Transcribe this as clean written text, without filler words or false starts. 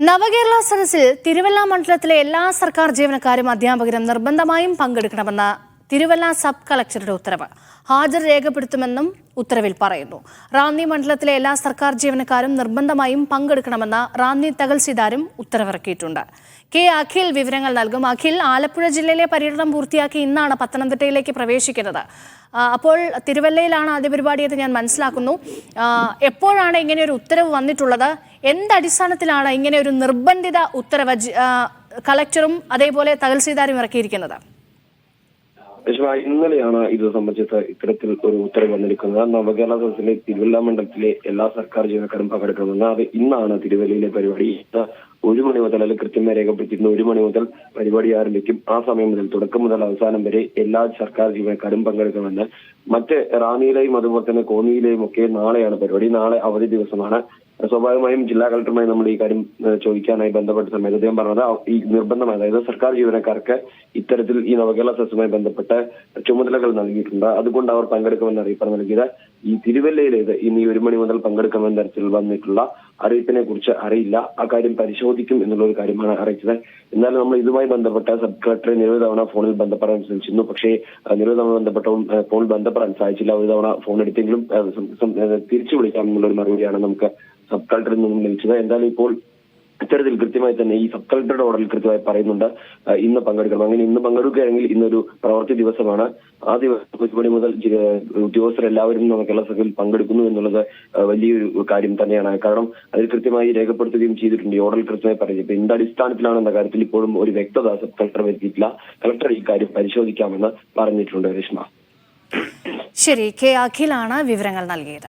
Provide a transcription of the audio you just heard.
നവകേരള സദസ്സിൽ തിരുവല്ല മണ്ഡലത്തിലെ എല്ലാ സർക്കാർ ജീവനക്കാരും അധ്യാപകരും നിർബന്ധമായും പങ്കെടുക്കണമെന്ന തിരുവല്ല സബ് കളക്ടറുടെ ഉത്തരവ് ഹാജർ രേഖപ്പെടുത്തുമെന്നും ഉത്തരവിൽ പറയുന്നു. റാന്നി മണ്ഡലത്തിലെ എല്ലാ സർക്കാർ ജീവനക്കാരും നിർബന്ധമായും പങ്കെടുക്കണമെന്ന റാന്നി തഹസിൽദാരും ഉത്തരവിറക്കിയിട്ടുണ്ട്. കെ അഖിൽ വിവരങ്ങൾ നൽകും. അഖിൽ, ആലപ്പുഴ ജില്ലയിലെ പര്യടനം പൂർത്തിയാക്കി ഇന്നാണ് പത്തനംതിട്ടയിലേക്ക് പ്രവേശിക്കുന്നത്. അപ്പോൾ തിരുവല്ലയിലാണ് ആദ്യ പരിപാടി എന്ന് ഞാൻ മനസ്സിലാക്കുന്നു. എപ്പോഴാണ് ഇങ്ങനെ ഒരു ഉത്തരവ് വന്നിട്ടുള്ളത്? എന്തടിസ്ഥാനത്തിലാണ് ഇങ്ങനെ ഒരു നിർബന്ധിത ഉത്തരവ് കളക്ടറും അതേപോലെ തഹസിൽദാരും ഇറക്കിയിരിക്കുന്നത്? ഇന്നലെയാണ് ഇത് സംബന്ധിച്ച് ഇത്തരത്തിൽ ഒരു ഉത്തരവ് വന്നിരിക്കുന്നത്. നവകേരള സദസ്സിലെ തിരുവല്ല മണ്ഡലത്തിലെ എല്ലാ സർക്കാർ ജീവനക്കാരും പങ്കെടുക്കണമെന്ന്. അത് ഇന്നാണ് തിരുവല്ലയിലെ പരിപാടി. 1 മണി മുതൽ, അല്ലെങ്കിൽ കൃത്യമായി രേഖപ്പെടുത്തിയിരുന്ന 1 മണി മുതൽ പരിപാടി ആരംഭിക്കും. ആ സമയം മുതൽ തുടക്കം മുതൽ അവസാനം വരെ എല്ലാ സർക്കാർ ജീവനക്കാരും പങ്കെടുക്കണമെന്ന്. മറ്റ് റാന്നിയിലെയും അതുപോലെ തന്നെ കോന്നിയിലെയും ഒക്കെ നാളെയാണ് പരിപാടി. നാളെ അവധി ദിവസമാണ്. സ്വാഭാവികമായും ജില്ലാ കളക്ടറുമായി നമ്മൾ ഈ കാര്യം ചോദിക്കാനായി ബന്ധപ്പെട്ട സമയത്ത് അദ്ദേഹം പറഞ്ഞത് ഈ നിർബന്ധമായി, അതായത് സർക്കാർ ജീവനക്കാർക്ക് ഇത്തരത്തിൽ ഈ നവകേരള സദസ്സുമായി ബന്ധപ്പെട്ട് ചുമതലകൾ നൽകിയിട്ടുണ്ട്. അതുകൊണ്ട് അവർ പങ്കെടുക്കുമെന്ന് അറിയിപ്പാണ് നൽകിയത്. ഈ തിരുവല്ലയിലേത് ഇന്ന് 1 മണി മുതൽ പങ്കെടുക്കുമെന്ന തരത്തിൽ വന്നിട്ടുള്ള അറിയിപ്പിനെ കുറിച്ച് അറിയില്ല. ആ കാര്യം പരിശോധിക്കും എന്നുള്ള ഒരു കാര്യമാണ് അറിയിച്ചത്. എന്നാൽ നമ്മൾ ഇതുമായി ബന്ധപ്പെട്ട സബ് കളക്ടറെ നിരവധി തവണ ഫോണിൽ ബന്ധപ്പെടാൻ ശ്രമിച്ചിരുന്നു. പക്ഷേ നിരവധി തവണ ബന്ധപ്പെട്ടവും ഫോണിൽ ബന്ധപ്പെടാൻ സാധിച്ചില്ല. ഒരു തവണ ഫോൺ എടുത്തെങ്കിലും തിരിച്ചു വിളിക്കാം എന്നുള്ളൊരു മറുപടിയാണ് നമുക്ക് സബ് കളക്ടറിൽ നിന്നും ലഭിച്ചത്. എന്തായാലും ഇപ്പോൾ ഇത്തരത്തിൽ കൃത്യമായി തന്നെ ഈ സബ് കളക്ടറുടെ ഓർഡറിൽ കൃത്യമായി പറയുന്നുണ്ട് ഇന്ന് പങ്കെടുക്കണം. അങ്ങനെ ഇന്ന് പങ്കെടുക്കുകയാണെങ്കിൽ ഇന്നൊരു പ്രവൃത്തി ദിവസമാണ്. ആ ദിവസം 1 മണി മുതൽ ഉദ്യോഗസ്ഥരെല്ലാവരും നവകേരള സഭയിൽ പങ്കെടുക്കുന്നു എന്നുള്ളത് വലിയൊരു കാര്യം തന്നെയാണ്. കാരണം അതിൽ കൃത്യമായി രേഖപ്പെടുത്തുകയും ചെയ്തിട്ടുണ്ട്. ഈ ഓർഡറിൽ കൃത്യമായി പറയുന്നത്. ഇപ്പൊ എന്ത് അടിസ്ഥാനത്തിലാണെന്ന കാര്യത്തിൽ ഇപ്പോഴും ഒരു വ്യക്തത സബ് കളക്ടർ വരുത്തിയിട്ടില്ല. കളക്ടർ ഈ കാര്യം പരിശോധിക്കാമെന്ന് പറഞ്ഞിട്ടുണ്ട്. രേഷ്മ. ശരി, കെ അഖിലാണ് വിവരങ്ങൾ നൽകിയത്.